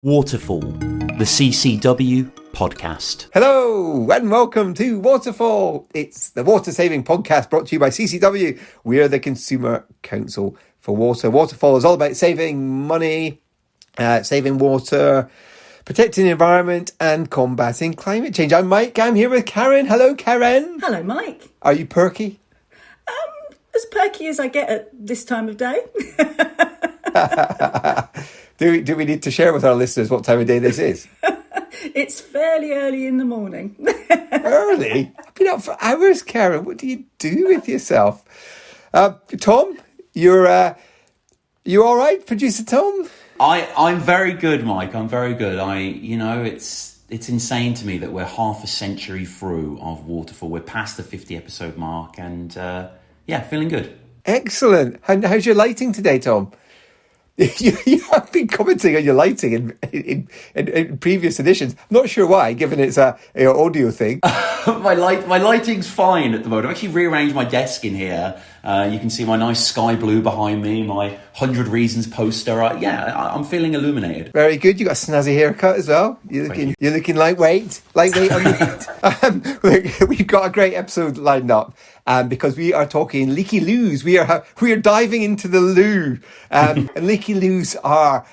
Waterfall, the CCW podcast. Hello and welcome to Waterfall. It's the water saving podcast brought to you by CCW. We are the Consumer Council for Water. Waterfall is all about saving money, saving water, protecting the environment and combating climate change. I'm Mike. I'm here with Karen. Hello, Karen. Hello, Mike. Are you perky? As perky as I get at this time of day. Do we need to share with our listeners what time of day this is? It's fairly early in the morning. Early? I've been up for hours, Karen. What do you do with yourself? Tom, you all right, producer Tom? I'm very good, Mike. I'm very good. It's insane to me that we're half a century through of Waterfall. We're past the 50 episode mark and feeling good. Excellent. How's your lighting today, Tom? You have been commenting on your lighting in previous editions. Not sure why, given it's a audio thing. My lighting's fine at the moment. I've actually rearranged my desk in here. You can see my nice sky blue behind me, my 100 Reasons poster. I'm feeling illuminated. Very good. You got a snazzy haircut as well. You're looking lightweight on the heat. We've got a great episode lined up. Because we are talking Leaky Loos. We are diving into the loo. And Leaky Loos are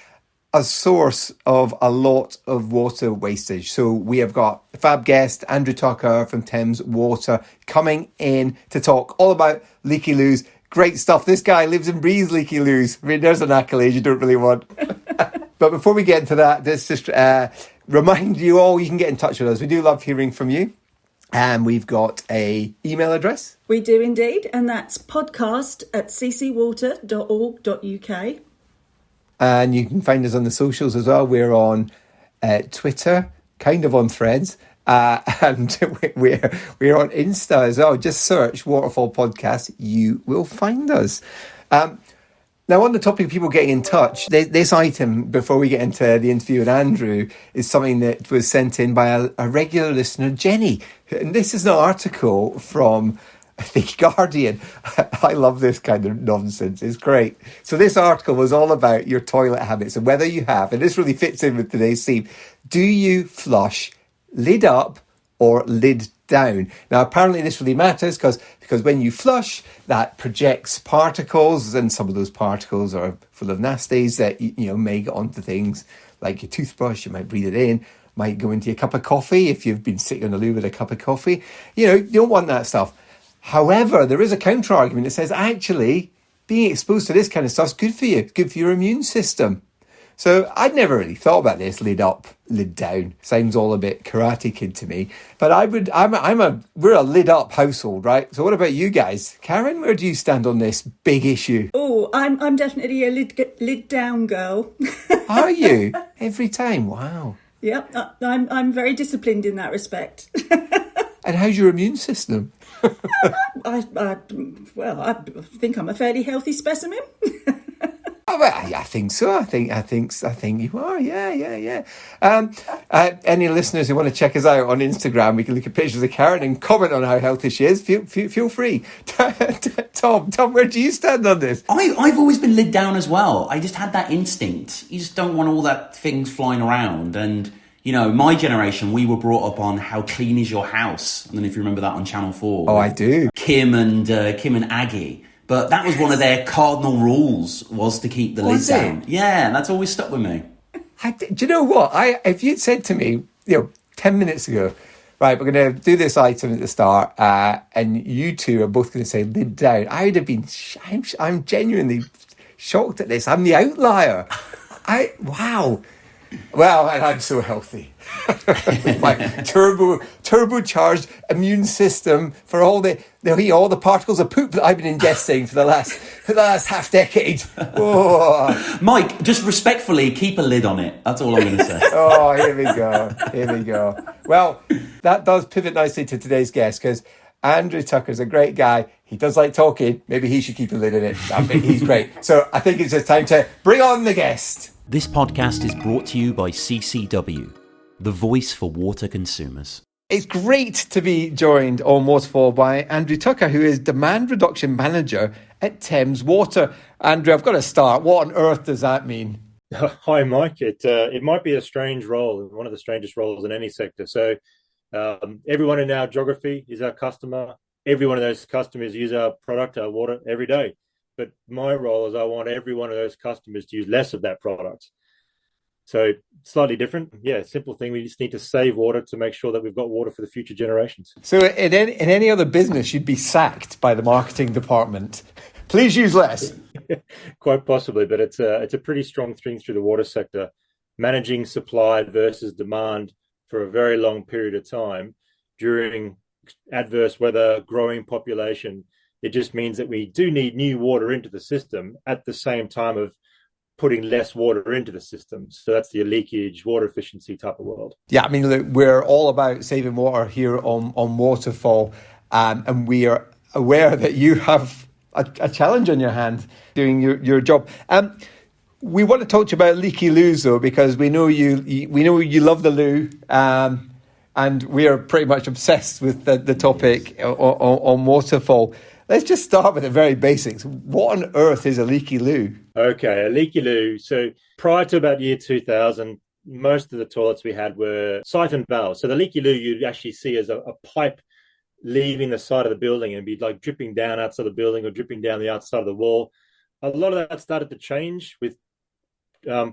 a source of a lot of water wastage. So we have got a fab guest, Andrew Tucker from Thames Water, coming in to talk all about Leaky Loos. Great stuff. This guy lives and breathes Leaky Loos. I mean, there's an accolade you don't really want. But before we get into that, let's just remind you all, you can get in touch with us. We do love hearing from you. And we've got a email address. We do indeed, and that's podcast@ccwater.org.uk. And you can find us on the socials as well. We're on Twitter, kind of on Threads, and we're on Insta as well. Just search Waterfall Podcast, you will find us. Now, on the topic of people getting in touch, this item, before we get into the interview with Andrew, is something that was sent in by a regular listener, Jenny. And this is an article from The Guardian. I love this kind of nonsense. It's great. So this article was all about your toilet habits and whether you have, and this really fits in with today's theme, do you flush lid up or lid down? Now, apparently this really matters because when you flush, that projects particles, and some of those particles are full of nasties that you may get onto things like your toothbrush. You might breathe it in, might go into your cup of coffee if you've been sitting on the loo with a cup of coffee. You don't want that stuff. However, there is a counter argument that says actually being exposed to this kind of stuff is good for you. It's good for your immune system. So I'd never really thought about this lid up, lid down. Sounds all a bit Karate Kid to me. But we're a lid up household, right? So what about you guys? Karen, where do you stand on this big issue? Oh, I'm definitely a lid down girl. Are you? Every time? Wow. Yep, I'm very disciplined in that respect. And how's your immune system? I think I'm a fairly healthy specimen. I think so. I think you are. Yeah. Any listeners who want to check us out on Instagram, we can look at pictures of Karen and comment on how healthy she is. Feel free. Tom, where do you stand on this? I've always been lid down as well. I just had that instinct. You just don't want all that things flying around. And my generation, we were brought up on How Clean Is Your House? I don't know if you remember that on Channel 4. Oh, I do. Kim and Aggie. But that was one of their cardinal rules, was to keep the lid down. Yeah, and that's always stuck with me. Do you know what? If you'd said to me, 10 minutes ago, right, we're going to do this item at the start, and you two are both going to say lid down, I would have been, I'm genuinely shocked at this. I'm the outlier. Wow. Well, and I'm so healthy. My turbocharged immune system for all the particles of poop that I've been ingesting for the last half decade. Oh. Mike, just respectfully keep a lid on it. That's all I'm going to say. Oh, here we go. Well, that does pivot nicely to today's guest because Andrew Tucker's a great guy. He does like talking. Maybe he should keep a lid on it. I think he's great. So I think it's just time to bring on the guest. This podcast is brought to you by CCW, the voice for water consumers. It's great to be joined on Waterfall by Andrew Tucker, who is Demand Reduction Manager at Thames Water. Andrew, I've got to start. What on earth does that mean? Hi, Mike. It might be a strange role, one of the strangest roles in any sector. So everyone in our geography is our customer. Every one of those customers use our product, our water, every day. But my role is I want every one of those customers to use less of that product. So slightly different. Yeah, simple thing. We just need to save water to make sure that we've got water for the future generations. So in any other business, you'd be sacked by the marketing department. Please use less. Quite possibly, but it's a pretty strong thing through the water sector. Managing supply versus demand for a very long period of time during adverse weather, growing population. It just means that we do need new water into the system at the same time of putting less water into the system. So that's the leakage, water efficiency type of world. Yeah, I mean, look, we're all about saving water here on Waterfall, and we are aware that you have a challenge on your hand doing your job. We want to talk to you about Leaky Loos, though, because we know you love the loo, and we are pretty much obsessed with the topic on Waterfall. Let's just start with the very basics. What on earth is a leaky loo? Okay, a leaky loo. So prior to about year 2000, most of the toilets we had were siphon valves. So the leaky loo you'd actually see as a pipe leaving the side of the building and be like dripping down outside the building or dripping down the outside of the wall. A lot of that started to change with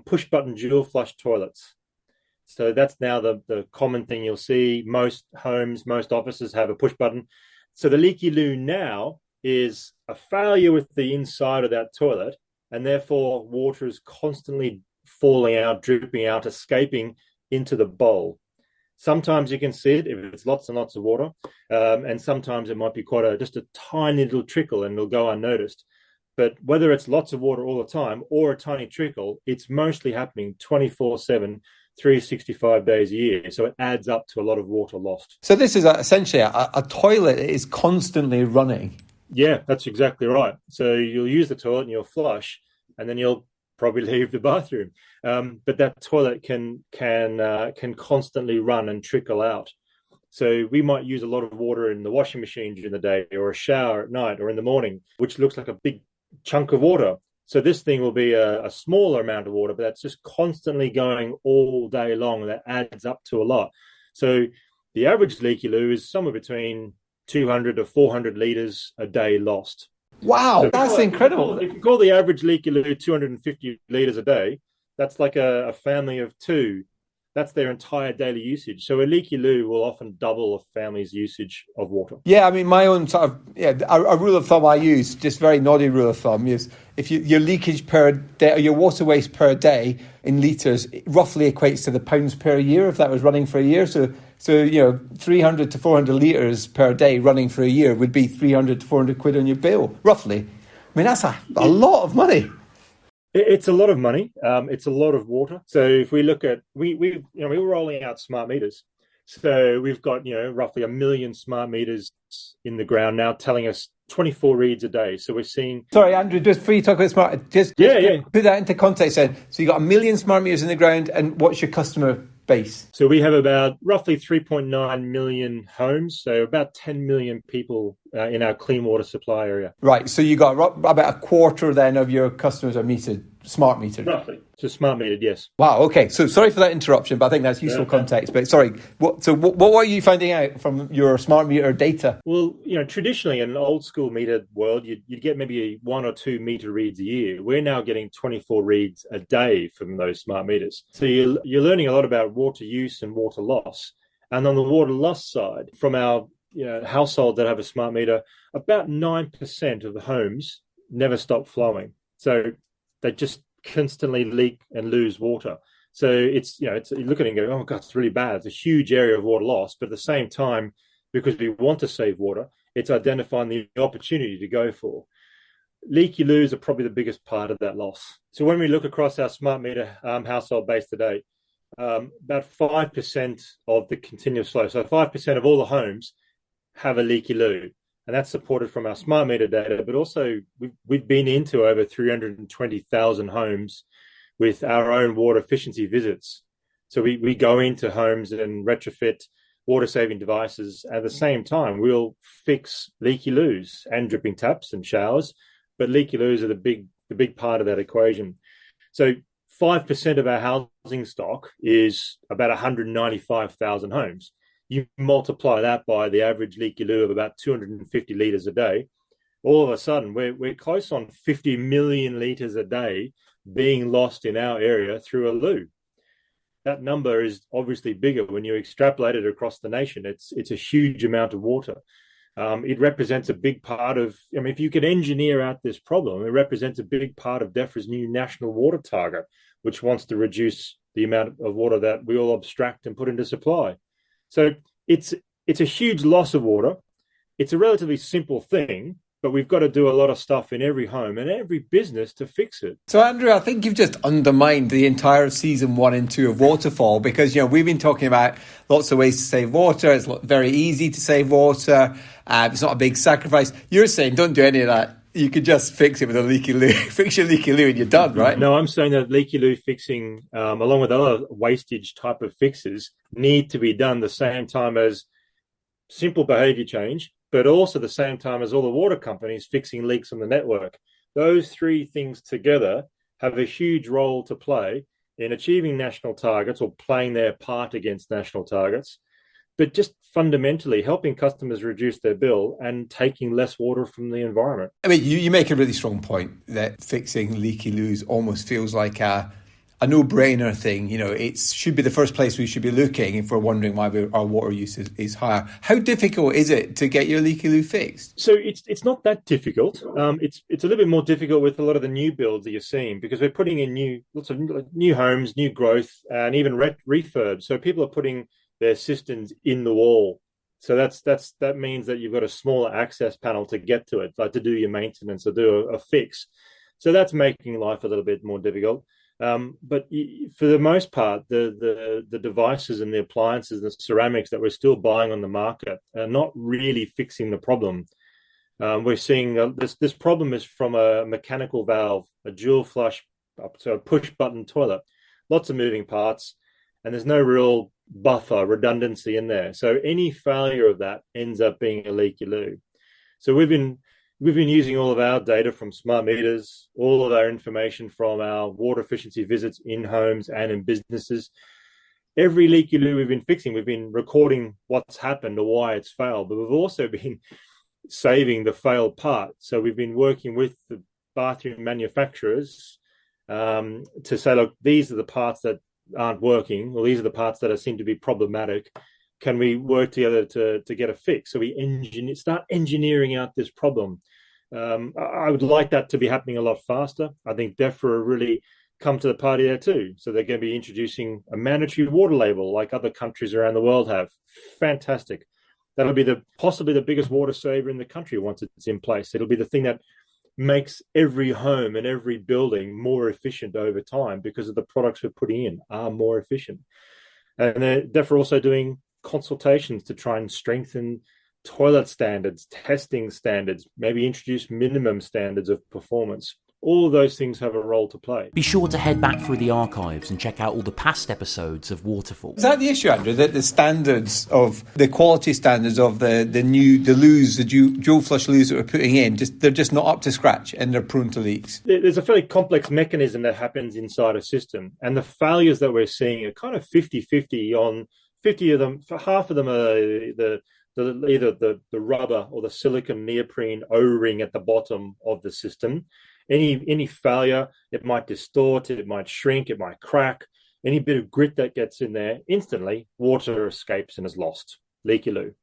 push button dual flush toilets. So that's now the common thing you'll see. Most homes, most offices have a push button. So the leaky loo now is a failure with the inside of that toilet, and therefore water is constantly falling out, dripping out, escaping into the bowl. Sometimes you can see it if it's lots and lots of water, and sometimes it might be just a tiny little trickle and it'll go unnoticed. But whether it's lots of water all the time or a tiny trickle, it's mostly happening 24/7, 365 days a year. So it adds up to a lot of water lost. So this is essentially a toilet that is constantly running. Yeah, that's exactly right. So you'll use the toilet and you'll flush, and then you'll probably leave the bathroom. But that toilet can constantly run and trickle out. So we might use a lot of water in the washing machine during the day, or a shower at night, or in the morning, which looks like a big chunk of water. So this thing will be a smaller amount of water, but that's just constantly going all day long. And that adds up to a lot. So the average leaky loo is somewhere between 200 to 400 litres a day lost. Wow, so that's incredible. If you call the average leaky loo 250 litres a day, that's like a family of two. That's their entire daily usage. So a leaky loo will often double a family's usage of water. Yeah, I mean, my own sort of, a rule of thumb I use, just very naughty rule of thumb, is if your leakage per day, or your water waste per day in litres, roughly equates to the pounds per year, if that was running for a year. So 300 to 400 litres per day running for a year would be 300 to 400 quid on your bill, roughly. I mean, that's a lot of money. It's a lot of money. It's a lot of water. So if we look at, we were rolling out smart meters. So we've got, roughly 1 million smart meters in the ground now telling us 24 reads a day. So we're seeing... Sorry, Andrew, just before you talk about smart, just put that into context then. So you've got 1 million smart meters in the ground, and what's your customer base? So we have about roughly 3.9 million homes, so about 10 million people in our clean water supply area. Right, so you got about a quarter then of your customers are smart metered. Roughly. So smart metered, yes. Wow, okay. So sorry for that interruption, but I think that's useful context. But sorry, what were you finding out from your smart meter data? Well, traditionally in an old school metered world, you'd get maybe 1 or 2 meter reads a year. We're now getting 24 reads a day from those smart meters. So you're learning a lot about water use and water loss. And on the water loss side, from our households that have a smart meter, about 9% of the homes never stop flowing. So they just constantly leak and lose water. So it's you look at it and go, oh God, it's really bad. It's a huge area of water loss. But at the same time, because we want to save water, it's identifying the opportunity to go for. Leaky loos are probably the biggest part of that loss. So when we look across our smart meter household base today, about 5% of the continuous flow, so 5% of all the homes have a leaky loo. And that's supported from our smart meter data, but also we've been into over 320,000 homes with our own water efficiency visits. So we go into homes and retrofit water-saving devices. At the same time, we'll fix leaky loos and dripping taps and showers, but leaky loos are the big part of that equation. So 5% of our housing stock is about 195,000 homes. You multiply that by the average leaky loo of about 250 litres a day, all of a sudden we're close on 50 million litres a day being lost in our area through a loo. That number is obviously bigger when you extrapolate it across the nation. It's a huge amount of water. It represents a big part of, if you could engineer out this problem, it represents a big part of DEFRA's new national water target, which wants to reduce the amount of water that we all abstract and put into supply. So it's a huge loss of water. It's a relatively simple thing, but we've got to do a lot of stuff in every home and every business to fix it. So, Andrew, I think you've just undermined the entire season 1 and 2 of Waterfall, because, we've been talking about lots of ways to save water. It's very easy to save water. It's not a big sacrifice. You're saying don't do any of that. You could just fix it with a leaky loo. Fix your leaky loo and you're done, right? No, I'm saying that leaky loo fixing, along with other wastage type of fixes, need to be done the same time as simple behaviour change, but also the same time as all the water companies fixing leaks on the network. Those three things together have a huge role to play in achieving national targets or playing their part against national targets, but just fundamentally helping customers reduce their bill and taking less water from the environment. You make a really strong point that fixing leaky loos almost feels like a no-brainer thing. It should be the first place we should be looking if we're wondering why our water use is higher. How difficult is it to get your leaky loo fixed? So it's not that difficult. It's a little bit more difficult with a lot of the new builds that you're seeing, because we're putting in lots of new homes, new growth, and even refurb. So people are putting their cisterns in the wall. So that means that you've got a smaller access panel to get to it, like to do your maintenance or do a fix. So that's making life a little bit more difficult. But for the most part, the devices and the appliances and the ceramics that we're still buying on the market are not really fixing the problem. We're seeing this problem is from a mechanical valve, a dual flush, so a push button toilet, lots of moving parts, and there's no real buffer redundancy in there. So any failure of that ends up being a leaky loo. So we've been using all of our data from smart meters, all of our information from our water efficiency visits in homes and in businesses. Every leaky loo we've been fixing, we've been recording what's happened or why it's failed, but we've also been saving the failed part. So we've been working with the bathroom manufacturers to say, look, these are the parts that aren't working, or these are the parts that seem to be problematic. Can we work together to get a fix? So we start engineering out this problem. I would like that to be happening a lot faster. I think DEFRA really come to the party there too. So they're going to be introducing a mandatory water label like other countries around the world have. Fantastic. That'll be possibly the biggest water saver in the country once it's in place. It'll be the thing that makes every home and every building more efficient over time, because of the products we're putting in are more efficient. And they're DEFRA also doing consultations to try and strengthen toilet standards, testing standards, maybe introduce minimum standards of performance. All of those things have a role to play. Be sure to head back through the archives and check out all the past episodes of Waterfall. Is that the issue, Andrew? That the standards of the quality standards of the loos, the dual flush loos that we're putting in, they're just not up to scratch and they're prone to leaks? There's a fairly complex mechanism that happens inside a system, and the failures that we're seeing are kind of 50-50 on 50 of them. For half of them are either the rubber or the silicon neoprene O-ring at the bottom of the system. Any failure, it might distort, it might shrink, it might crack. Any bit of grit that gets in there, instantly water escapes and is lost. Leaky loo.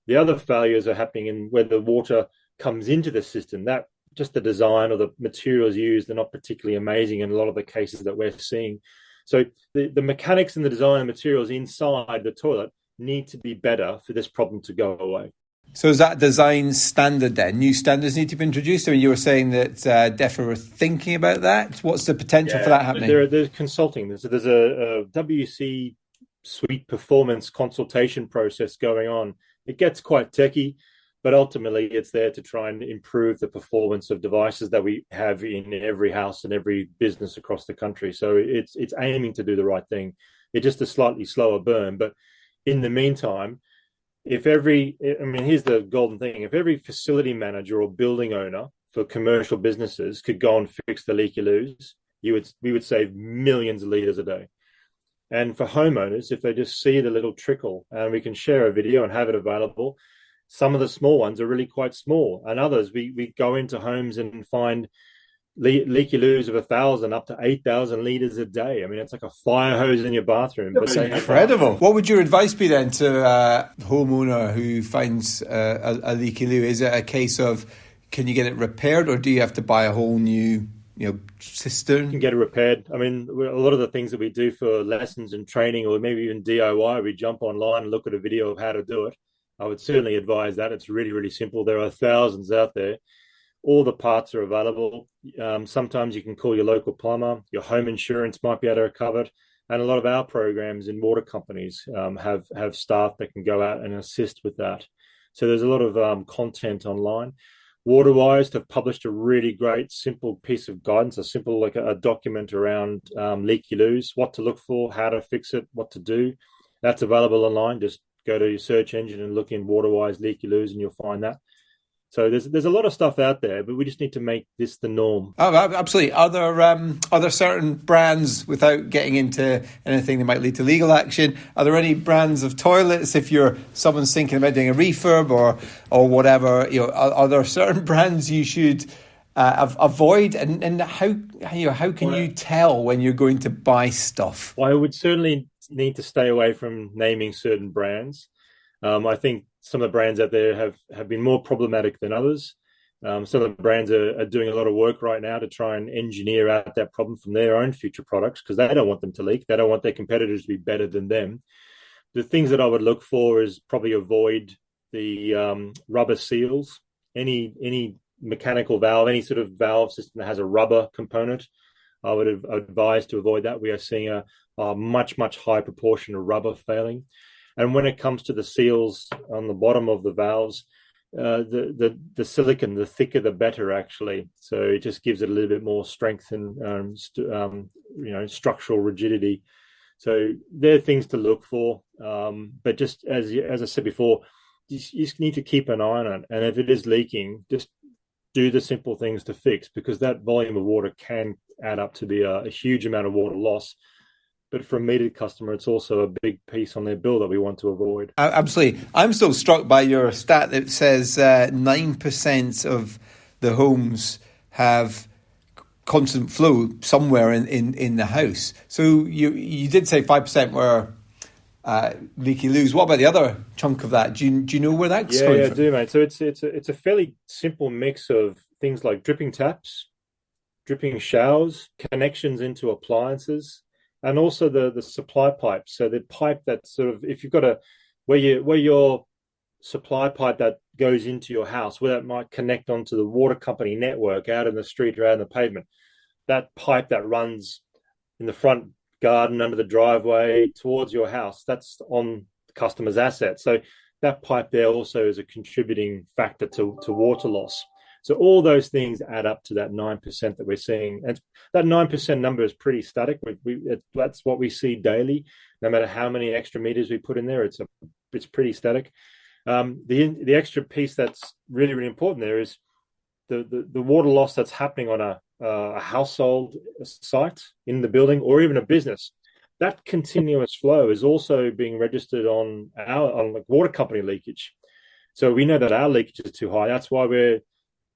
The other failures are happening in where the water comes into the system. That just the design or the materials used are not particularly amazing in a lot of the cases that we're seeing. So the mechanics and the design and materials inside the toilet need to be better for this problem to go away. So is that design standard then? New standards need to be introduced? I mean, you were saying that DEFRA were thinking about that. What's the potential for that happening? There's consulting. There's a WC suite performance consultation process going on. It gets quite techie, but ultimately it's there to try and improve the performance of devices that we have in every house and every business across the country. So it's aiming to do the right thing. It's just a slightly slower burn. But in the meantime, here's the golden thing. If every facility manager or building owner for commercial businesses could go and fix the leaky loos, we would save millions of litres a day. And for homeowners, if they just see the little trickle, and we can share a video and have it available, some of the small ones are really quite small, and others we go into homes and find leaky loos of 1,000 up to 8,000 litres a day. I mean, it's like a fire hose in your bathroom. That's incredible. What would your advice be then to a homeowner who finds a leaky loo? Is it a case of, can you get it repaired, or do you have to buy a whole new cistern? You can get it repaired. I mean, a lot of the things that we do for lessons and training, or maybe even DIY, we jump online and look at a video of how to do it. I would certainly advise that. It's really, really simple. There are thousands out there. All the parts are available. Sometimes you can call your local plumber. Your home insurance might be able to cover it. And a lot of our programs in water companies have staff that can go out and assist with that. So there's a lot of content online. Waterwise have published a really great, simple piece of guidance, like a document around leaky loos, what to look for, how to fix it, what to do. That's available online. Just go to your search engine and look in Waterwise leaky loos, and you'll find that. So there's a lot of stuff out there, but we just need to make this the norm. Oh, absolutely. Are there certain brands, without getting into anything that might lead to legal action, are there any brands of toilets, if someone's thinking about doing a refurb or whatever, are there certain brands you should avoid, and how can you tell when you're going to buy stuff? Well, I would certainly need to stay away from naming certain brands. I think some of the brands out there have been more problematic than others. Some of the brands are doing a lot of work right now to try and engineer out that problem from their own future products, because they don't want them to leak. They don't want their competitors to be better than them. The things that I would look for is probably avoid the rubber seals, any mechanical valve, any sort of valve system that has a rubber component. I would advise to avoid that. We are seeing a much, much higher proportion of rubber failing. And when it comes to the seals on the bottom of the valves, the silicon, the thicker the better, actually. So it just gives it a little bit more strength and structural rigidity. So there are things to look for. But just as I said before, you just need to keep an eye on it. And if it is leaking, just do the simple things to fix, because that volume of water can add up to be a huge amount of water loss. But for a metered customer, it's also a big piece on their bill that we want to avoid. Absolutely. I'm still struck by your stat that says 9% of the homes have constant flow somewhere in the house. So you did say 5% were leaky loos. What about the other chunk of that? Do you know where that's coming from? Yeah, I do, mate. So it's a fairly simple mix of things like dripping taps, dripping showers, connections into appliances, and also the supply pipe. So the pipe that sort of, if you've got where your supply pipe that goes into your house, where that might connect onto the water company network out in the street or out in the pavement, that pipe that runs in the front garden, under the driveway, towards your house, that's on the customer's asset. So that pipe there also is a contributing factor to water loss. So all those things add up to that 9% that we're seeing. And that 9% number is pretty static. That's what we see daily. No matter how many extra meters we put in there, it's pretty static. The extra piece that's really, really important there is the water loss that's happening on a household site in the building, or even a business. That continuous flow is also being registered on like water company leakage. So we know that our leakage is too high. That's why we're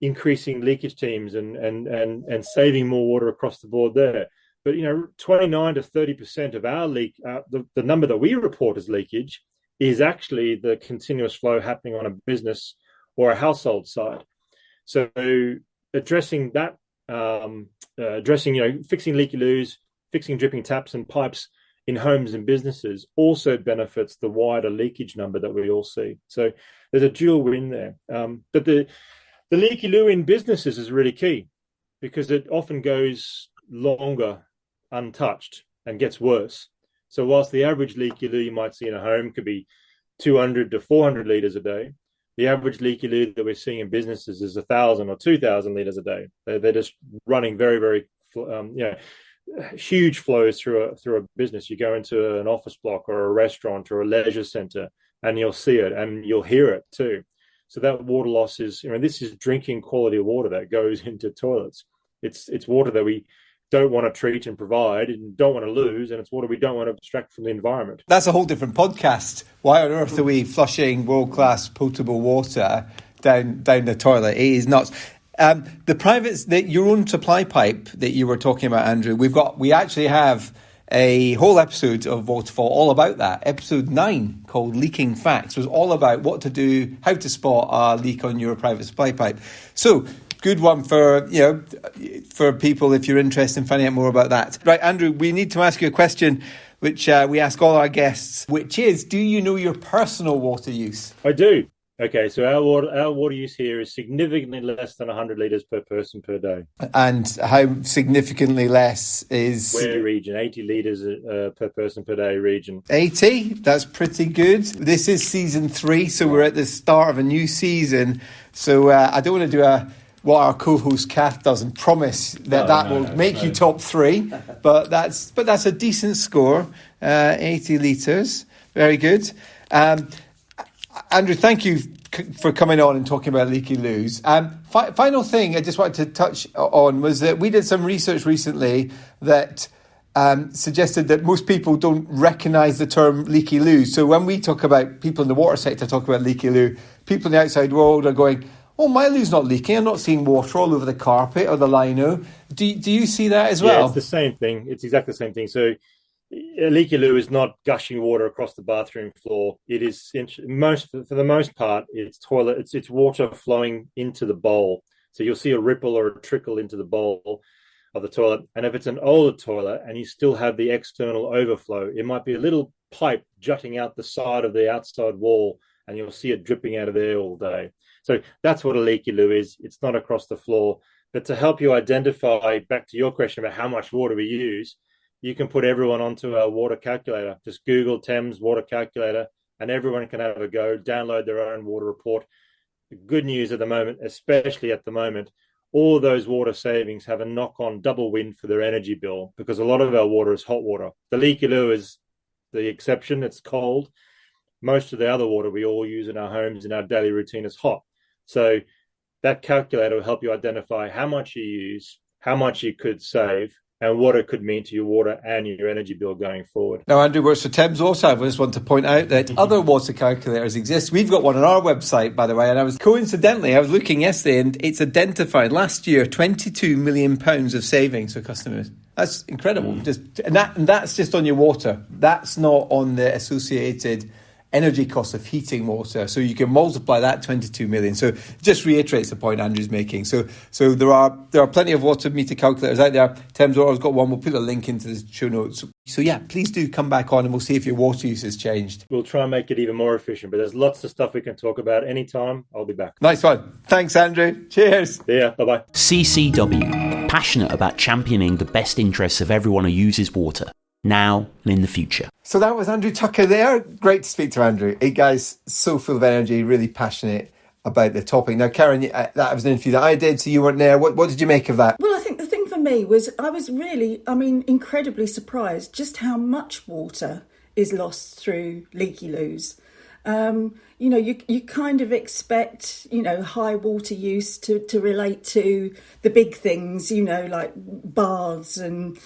increasing leakage teams and saving more water across the board there. But 29 to 30% of our leak, the number that we report as leakage, is actually the continuous flow happening on a business or a household side. So addressing that, fixing leaky loos, fixing dripping taps and pipes in homes and businesses also benefits the wider leakage number that we all see. So there's a dual win there. But the leaky loo in businesses is really key, because it often goes longer untouched and gets worse. So whilst the average leaky loo you might see in a home could be 200 to 400 litres a day, the average leaky loo that we're seeing in businesses is 1,000 or 2,000 litres a day. They're just running very, very, huge flows through a business. You go into an office block or a restaurant or a leisure centre, and you'll see it and you'll hear it too. So that water loss is, this is drinking quality of water that goes into toilets. It's water that we don't want to treat and provide and don't want to lose, and it's water we don't want to extract from the environment. That's a whole different podcast. Why on earth are we flushing world-class potable water down the toilet? It is nuts. Your own supply pipe that you were talking about, Andrew, we actually have a whole episode of Waterfall all about that. Episode 9, called Leaking Facts, was all about what to do, how to spot a leak on your private supply pipe. So, good one for people if you're interested in finding out more about that. Right, Andrew, we need to ask you a question which we ask all our guests, which is, do you know your personal water use? I do. Okay, so our water use here is significantly less than 100 litres per person per day. And how significantly less is... Where region? 80 litres per person per day region. 80? That's pretty good. This is season 3, so we're at the start of a new season. So I don't want to do what our co-host Kath does and promise that will make you top 3. But that's a decent score. 80 litres. Very good. Andrew, thank you for coming on and talking about Leaky Loos. Final thing I just wanted to touch on was that we did some research recently that suggested that most people don't recognise the term leaky loo. So when we talk about, people in the water sector talk about leaky loo, people in the outside world are going, oh, my loo's not leaking. I'm not seeing water all over the carpet or the lino. Do you see that as well? Yeah, it's the same thing. It's exactly the same thing. So a leaky loo is not gushing water across the bathroom floor. It is for the most part, it's water flowing into the bowl. So you'll see a ripple or a trickle into the bowl of the toilet. And if it's an older toilet and you still have the external overflow, it might be a little pipe jutting out the side of the outside wall, and you'll see it dripping out of there all day. So that's what a leaky loo is. It's not across the floor. But to help you identify, back to your question about how much water we use, you can put everyone onto our water calculator. Just Google Thames Water Calculator, and everyone can have a go, download their own water report. The good news at the moment, especially at the moment, all those water savings have a knock-on double win for their energy bill, because a lot of our water is hot water. The leaky loo is the exception. It's cold. Most of the other water we all use in our homes in our daily routine is hot. So that calculator will help you identify how much you use, how much you could save, and what it could mean to your water and your energy bill going forward. Now, Andrew works for Thames Water. I just want to point out that other water calculators exist. We've got one on our website, by the way, and I was looking yesterday, and it's identified last year £22 million of savings for customers. That's incredible. And that's just on your water. That's not on the associated energy cost of heating water. So you can multiply that 22 million. So it just reiterates the point Andrew's making. So there are plenty of water meter calculators out there. Thames Water's got one. We'll put a link into the show notes. So yeah, please do come back on and we'll see if your water use has changed. We'll try and make it even more efficient, but there's lots of stuff we can talk about anytime. I'll be back. Nice one. Thanks, Andrew. Cheers. Yeah, bye-bye. CCW, passionate about championing the best interests of everyone who uses water, now and in the future. So that was Andrew Tucker there. Great to speak to Andrew. Hey guys, so full of energy, really passionate about the topic. Now, Karen, that was an interview that I did, so you weren't there. What did you make of that? Well, I think the thing for me was I was really, incredibly surprised just how much water is lost through leaky loos. You kind of expect, high water use to relate to the big things, like baths and,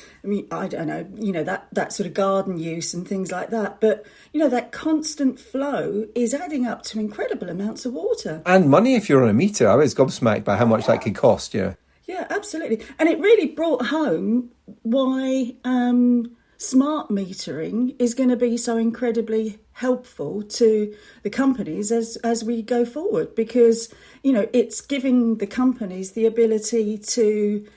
I don't know, that sort of garden use and things like that. But, that constant flow is adding up to incredible amounts of water. And money if you're on a meter. I was gobsmacked by how much that could cost, yeah. Yeah, absolutely. And it really brought home why smart metering is going to be so incredibly helpful to the companies as we go forward, because it's giving the companies the ability to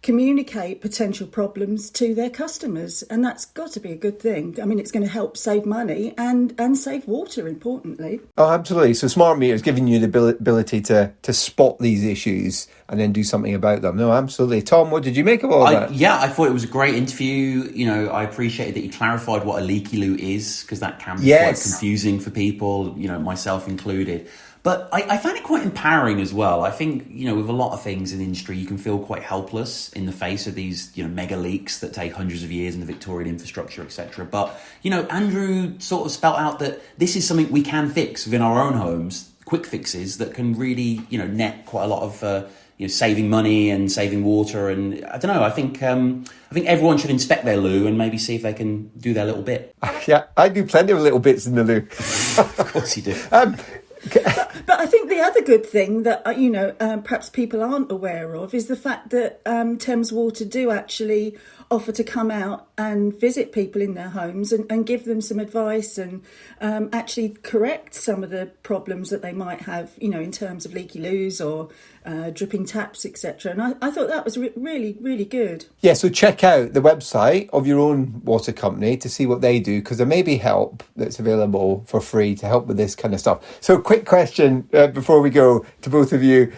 communicate potential problems to their customers, and that's got to be a good thing. It's going to help save money and save water, importantly. Oh, absolutely. So smart meters giving you the ability to spot these issues and then do something about them. No, absolutely. Tom, what did you make of all that? Yeah, I thought it was a great interview. I appreciated that you clarified what a leaky loo is, because that can be quite confusing for people, myself included. But I found it quite empowering as well. I think, with a lot of things in the industry, you can feel quite helpless in the face of these, mega leaks that take hundreds of years in the Victorian infrastructure, etc. But, Andrew sort of spelt out that this is something we can fix within our own homes, quick fixes that can really, net quite a lot of saving money and saving water. And I don't know. I think everyone should inspect their loo and maybe see if they can do their little bit. Yeah, I do plenty of little bits in the loo. Of course you do. But I think the other good thing that, perhaps people aren't aware of is the fact that Thames Water do actually offer to come out and visit people in their homes and give them some advice and actually correct some of the problems that they might have, in terms of leaky loos or dripping taps, etc. And I thought that was really, really good. Yeah, so check out the website of your own water company to see what they do, because there may be help that's available for free to help with this kind of stuff. So quick question before we go to both of you.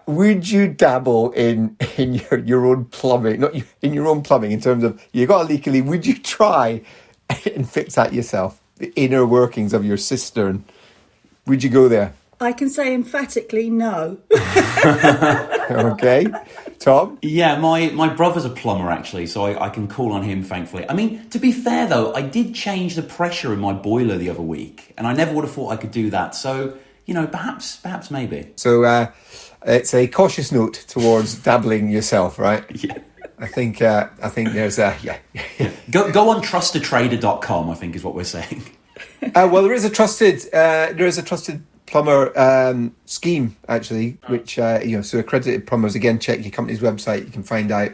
Would you dabble in your own plumbing, not in your own plumbing, in terms of you got a leaky loo, would you try and fix that yourself? The inner workings of your cistern. Would you go there? I can say emphatically no. Okay. Tom? Yeah, my brother's a plumber, actually, so I can call on him, thankfully. I mean, to be fair, though, I did change the pressure in my boiler the other week, and I never would have thought I could do that. So, perhaps maybe. So it's a cautious note towards dabbling yourself, right? Yeah. I think there's a... Yeah. Go on trustatrader.com, I think is what we're saying. Well, there is a trusted plumber scheme, actually, which so accredited plumbers, again, check your company's website, you can find out,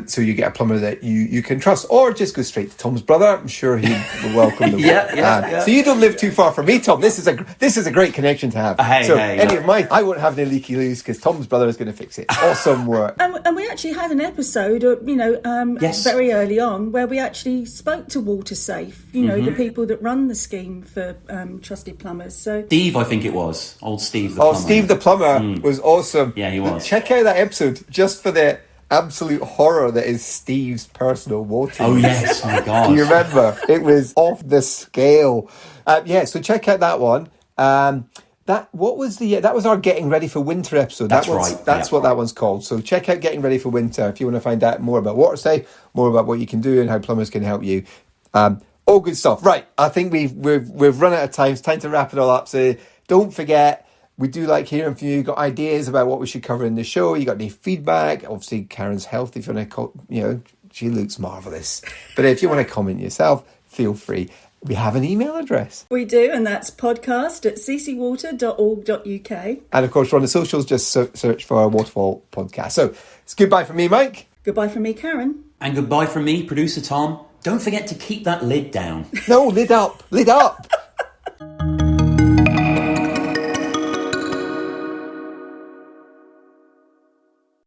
so you get a plumber that you can trust, or just go straight to Tom's brother. I'm sure he will welcome them. Yeah. So you don't live too far from me, Tom. This is a great connection to have. I won't have any leaky loos because Tom's brother is going to fix it. Awesome work. And we actually had an episode, Yes. very early on, where we actually spoke to WaterSafe, the people that run the scheme for trusted plumbers. So Steve, I think it was. Old Steve the plumber. Steve the plumber was awesome. Yeah, he was. Check out that episode just for the absolute horror that is Steve's personal water. Oh, yes, my God. Do you remember? It was off the scale. So check out that one. That was our Getting Ready for Winter episode. That's right. That's what that one's called. So check out Getting Ready for Winter if you want to find out more about WaterSafe, more about what you can do and how plumbers can help you. All good stuff. Right, I think we've run out of time. It's time to wrap it all up. So don't forget, we do like hearing from you. Got ideas about what we should cover in the show? You got any feedback? Obviously, Karen's health. If you want to, she looks marvellous. But if you want to comment yourself, feel free. We have an email address. we do, and that's podcast@ccwater.org.uk. And of course, we're on the socials. Just search for our Waterfall podcast. So it's goodbye from me, Mike. Goodbye from me, Karen. And goodbye from me, producer Tom. Don't forget to keep that lid down. No, lid up. Lid up.